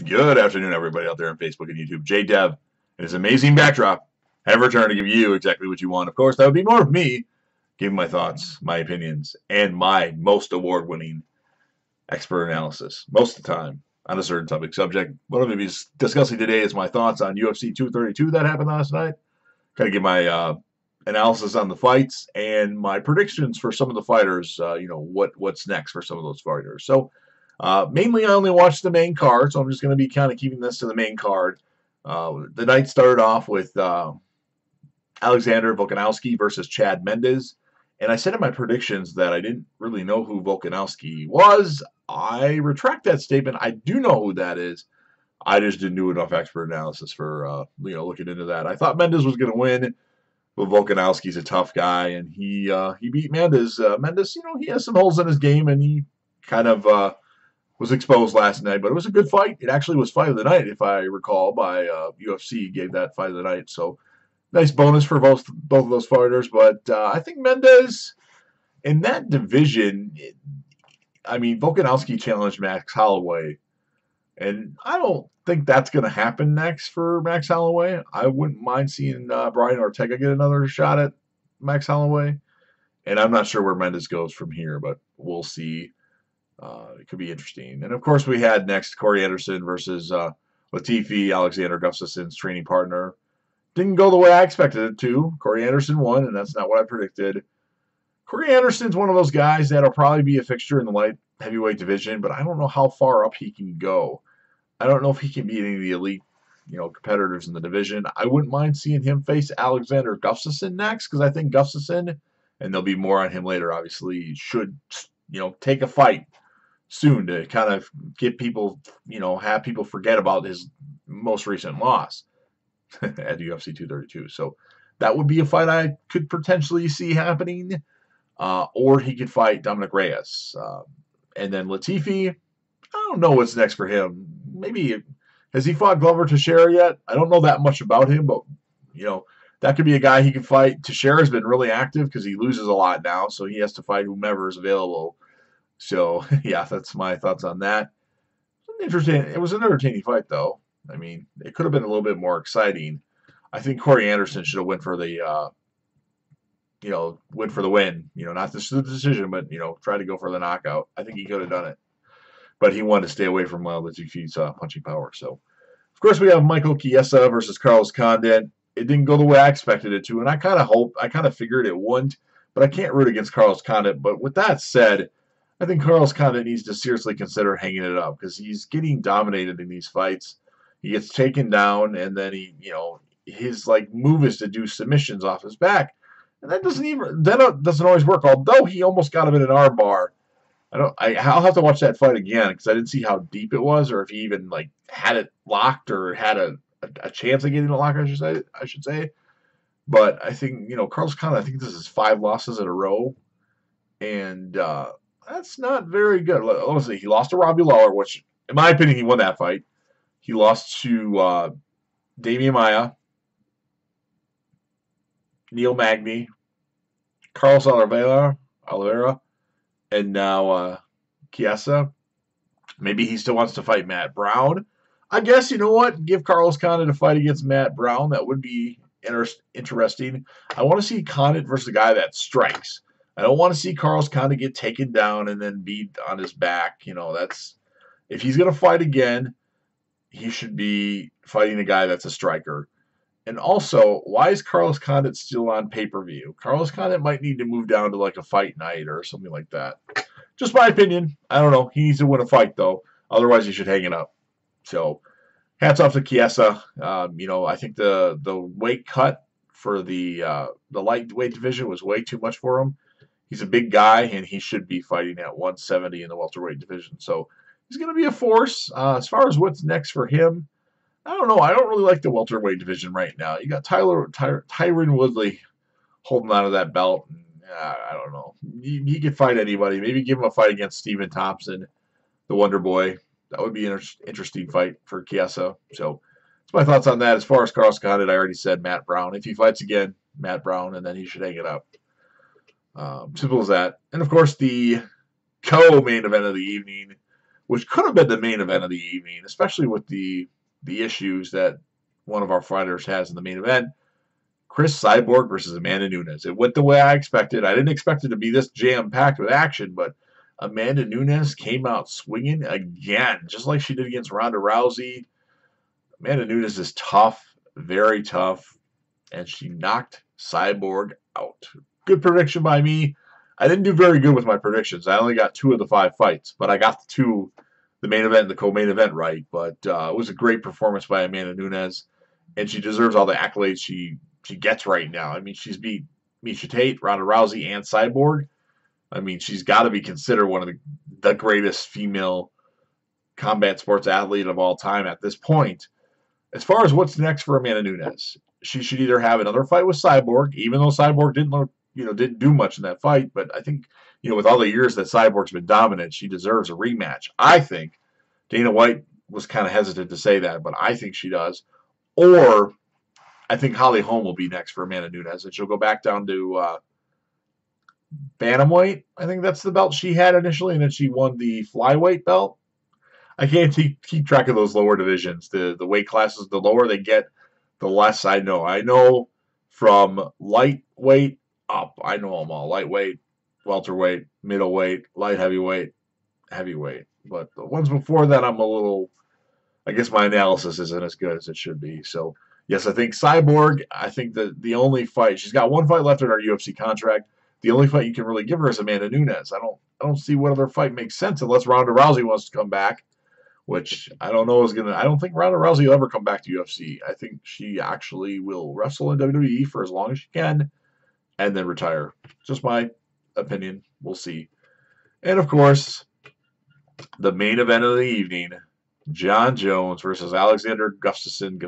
Good afternoon, everybody out there on Facebook and YouTube. J-Dev and his amazing backdrop have returned to give you exactly what you want. Of course, that would be more of me giving my thoughts, my opinions, and my most award-winning expert analysis most of the time on a certain subject. What I'm going to be discussing today is my thoughts on UFC 232 that happened last night. Kind of give my analysis on the fights and my predictions for some of the fighters. What's next for some of those fighters. So. Mainly, I only watched the main card, so I'm just going to be kind of keeping this to the main card. The night started off with Alexander Volkanovski versus Chad Mendes, and I said in my predictions that I didn't really know who Volkanovski was. I retract that statement. I do know who that is. I just didn't do enough expert analysis for looking into that. I thought Mendes was going to win, but Volkanovski's a tough guy, and he beat Mendes. Mendes, he has some holes in his game, and he kind of was exposed last night, but it was a good fight. It actually was fight of the night, if I recall, by UFC gave that fight of the night. So nice bonus for both of those fighters. But I think Mendes in that division, Volkanovski challenged Max Holloway, and I don't think that's going to happen next for Max Holloway. I wouldn't mind seeing Brian Ortega get another shot at Max Holloway, and I'm not sure where Mendes goes from here, but we'll see. It could be interesting. And, of course, we had next Corey Anderson versus Latifi, Alexander Gustafson's training partner. Didn't go the way I expected it to. Corey Anderson won, and that's not what I predicted. Corey Anderson's one of those guys that will probably be a fixture in the light heavyweight division, but I don't know how far up he can go. I don't know if he can beat any of the elite competitors in the division. I wouldn't mind seeing him face Alexander Gustafson next, because I think Gustafson, and there'll be more on him later, obviously, should take a fight soon to kind of get people, have people forget about his most recent loss at UFC 232. So that would be a fight I could potentially see happening. Or he could fight Dominic Reyes. And then Latifi, I don't know what's next for him. Maybe, has he fought Glover Teixeira yet? I don't know that much about him, but, that could be a guy he could fight. Teixeira's been really active because he loses a lot now, so he has to fight whomever is available. So, yeah, that's my thoughts on that. It was an entertaining fight, though. It could have been a little bit more exciting. I think Corey Anderson should have went for the, win. Not the decision, but, try to go for the knockout. I think he could have done it. But he wanted to stay away from Latifi's punching power. So, of course, we have Michael Chiesa versus Carlos Condit. It didn't go the way I expected it to, and I kind of figured it wouldn't. But I can't root against Carlos Condit. But with that said, I think Carlos Condit needs to seriously consider hanging it up because he's getting dominated in these fights. He gets taken down, and then his move is to do submissions off his back, and that doesn't always work. Although he almost got him in an armbar. I'll have to watch that fight again because I didn't see how deep it was, or if he even had it locked or had a chance of getting it locked. I should say. But I think Carlos Condit. I think this is 5 losses in a row, and that's not very good. Let's see. He lost to Robbie Lawler, which, in my opinion, he won that fight. He lost to Damian Maia, Neil Magny, Carlos Oliveira, and now Chiesa. Maybe he still wants to fight Matt Brown. I guess, you know what? Give Carlos Condit a fight against Matt Brown. That would be interesting. I want to see Condit versus a guy that strikes. I don't want to see Carlos Condit get taken down and then beat on his back. If he's going to fight again, he should be fighting a guy that's a striker. And also, why is Carlos Condit still on pay-per-view? Carlos Condit might need to move down to a fight night or something like that. Just my opinion. I don't know. He needs to win a fight, though. Otherwise, he should hang it up. So, hats off to Chiesa. I think the weight cut for the lightweight division was way too much for him. He's a big guy, and he should be fighting at 170 in the welterweight division. So he's going to be a force. As far as what's next for him, I don't know. I don't really like the welterweight division right now. You got Tyron Woodley holding on to that belt. And, I don't know. He could fight anybody. Maybe give him a fight against Stephen Thompson, the Wonder Boy. That would be an interesting fight for Chiesa. So that's my thoughts on that. As far as Carlos Condit, I already said Matt Brown. If he fights again, Matt Brown, and then he should hang it up. Simple as that. And, of course, the co-main event of the evening which could have been the main event of the evening, especially with the issues that one of our fighters has in the main event. Chris Cyborg versus Amanda Nunez. It went the way I expected. I didn't expect it to be this jam-packed with action, but Amanda Nunez came out swinging again, just like she did against Ronda Rousey. Amanda Nunez is tough, very tough, and she knocked Cyborg out. Good prediction by me. I didn't do very good with my predictions. I only got 2 of the 5 fights, but I got the main event and the co-main event right. But it was a great performance by Amanda Nunez, and she deserves all the accolades she gets right now. I mean, she's beat Miesha Tate, Ronda Rousey, and Cyborg. I mean, she's got to be considered one of the greatest female combat sports athlete of all time at this point. As far as what's next for Amanda Nunez, she should either have another fight with Cyborg, even though Cyborg didn't do much in that fight. But I think, with all the years that Cyborg's been dominant, she deserves a rematch. I think Dana White was kind of hesitant to say that, but I think she does. Or I think Holly Holm will be next for Amanda Nunez, and she'll go back down to bantamweight. I think that's the belt she had initially, and then she won the flyweight belt. I can't keep track of those lower divisions. The weight classes, the lower they get, the less I know. I know from lightweight up. I know them all. Lightweight, welterweight, middleweight, light heavyweight, heavyweight. But the ones before that, I guess my analysis isn't as good as it should be. So, yes, I think Cyborg, I think the only fight, she's got 1 fight left in her UFC contract. The only fight you can really give her is Amanda Nunez. I don't see what other fight makes sense unless Ronda Rousey wants to come back, which I don't know I don't think Ronda Rousey will ever come back to UFC. I think she actually will wrestle in WWE for as long as she can and then retire. Just my opinion. We'll see. And, of course, the main event of the evening, Jon Jones versus Alexander Gustafson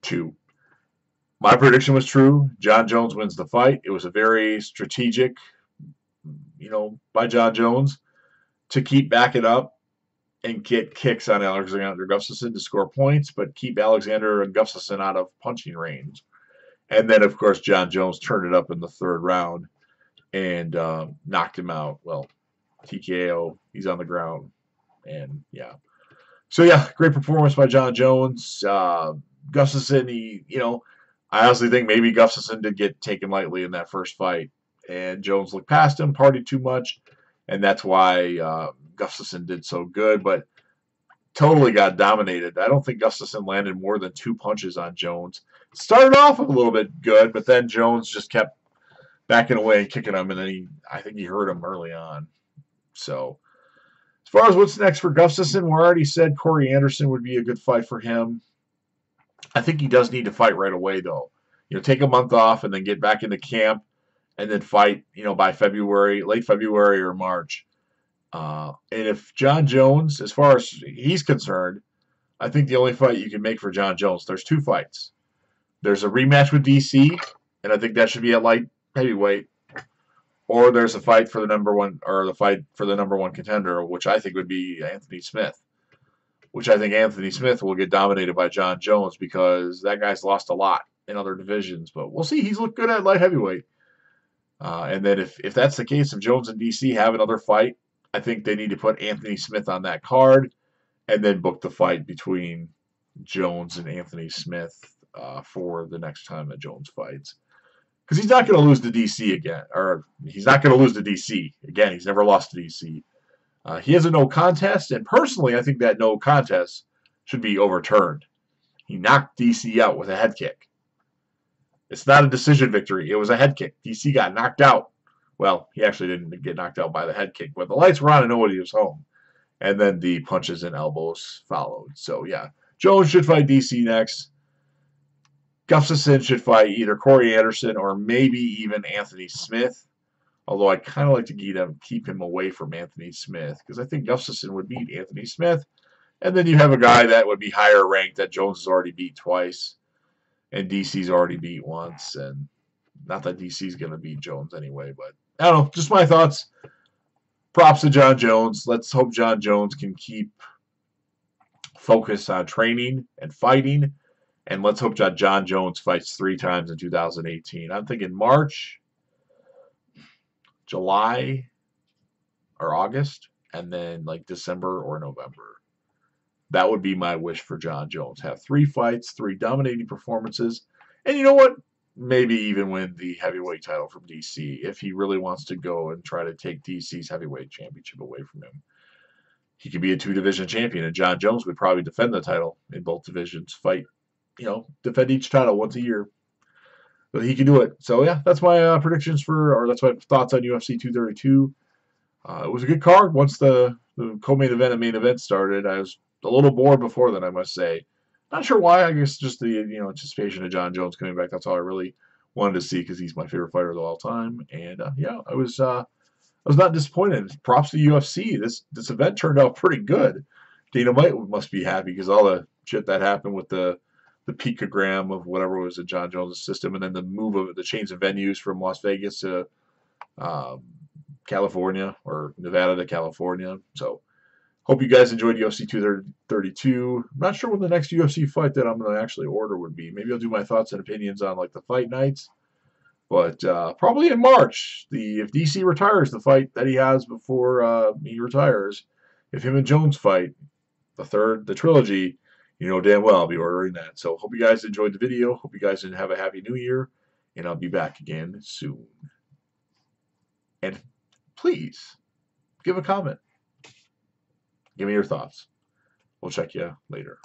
2. My prediction was true. Jon Jones wins the fight. It was a very strategic, by Jon Jones to keep backing up and get kicks on Alexander Gustafson to score points, but keep Alexander Gustafson out of punching range. And then, of course, Jon Jones turned it up in the 3rd round and knocked him out. Well, TKO. He's on the ground. And, yeah. So, yeah, great performance by Jon Jones. Gustafson, I honestly think maybe Gustafson did get taken lightly in that first fight. And Jones looked past him, partied too much. And that's why Gustafson did so good, but totally got dominated. I don't think Gustafson landed more than 2 punches on Jones. Started off a little bit good, but then Jones just kept backing away and kicking him, and then I think he hurt him early on. So, as far as what's next for Gustafson, we already said Corey Anderson would be a good fight for him. I think he does need to fight right away, though. Take a month off and then get back into camp and then fight, by February, late February or March. And if Jon Jones, as far as he's concerned, I think the only fight you can make for Jon Jones, there's 2 fights. There's a rematch with DC, and I think that should be at light heavyweight. Or there's a fight for the number 1, or the fight for the number 1 contender, which I think would be Anthony Smith. Which I think Anthony Smith will get dominated by Jon Jones because that guy's lost a lot in other divisions. But we'll see. He's looked good at light heavyweight. And then if that's the case, if Jones and DC have another fight, I think they need to put Anthony Smith on that card and then book the fight between Jones and Anthony Smith for the next time that Jones fights. Because he's not going to lose to DC again. Or he's not going to lose to DC. Again, he's never lost to DC. He has a no contest, and personally, I think that no contest should be overturned. He knocked DC out with a head kick. It's not a decision victory. It was a head kick. DC got knocked out. Well, he actually didn't get knocked out by the head kick, but the lights were on and nobody was home. And then the punches and elbows followed. So, yeah, Jones should fight DC next. Gustafson should fight either Corey Anderson or maybe even Anthony Smith. Although I kind of like to keep him away from Anthony Smith because I think Gustafson would beat Anthony Smith. And then you have a guy that would be higher ranked that Jones has already beat twice. And DC's already beat once. And not that DC's going to beat Jones anyway. But I don't know. Just my thoughts. Props to Jon Jones. Let's hope Jon Jones can keep focus on training and fighting. And let's hope that Jon Jones fights 3 times in 2018. I'm thinking March, July, or August. and then like December or November. That would be my wish for John Jones. Have 3 fights, 3 dominating performances, and you know what? Maybe even win the heavyweight title from DC if he really wants to go and try to take DC's heavyweight championship away from him. He could be a 2-division champion, and John Jones would probably defend the title in both divisions. Fight, defend each title once a year. But he can do it. So yeah, that's my predictions or that's my thoughts on UFC 232. It was a good card once the co-main event and main event started. I was a little bored before then, I must say. Not sure why. I guess just the anticipation of John Jones coming back. That's all I really wanted to see because he's my favorite fighter of all time. And yeah, I was not disappointed. Props to UFC. This event turned out pretty good. Dana White must be happy because all the shit that happened with the picogram of whatever was in John Jones' system, and then the move of the chains of venues from Las Vegas to California or Nevada to California. So hope you guys enjoyed UFC 232. I'm not sure when the next UFC fight that I'm going to actually order would be. Maybe I'll do my thoughts and opinions on like the fight nights. But probably in March, if DC retires the fight that he has before he retires, if him and Jones fight, the trilogy, you know damn well I'll be ordering that. So hope you guys enjoyed the video. Hope you guys have a happy new year, and I'll be back again soon. And please give a comment. Give me your thoughts. We'll check you later.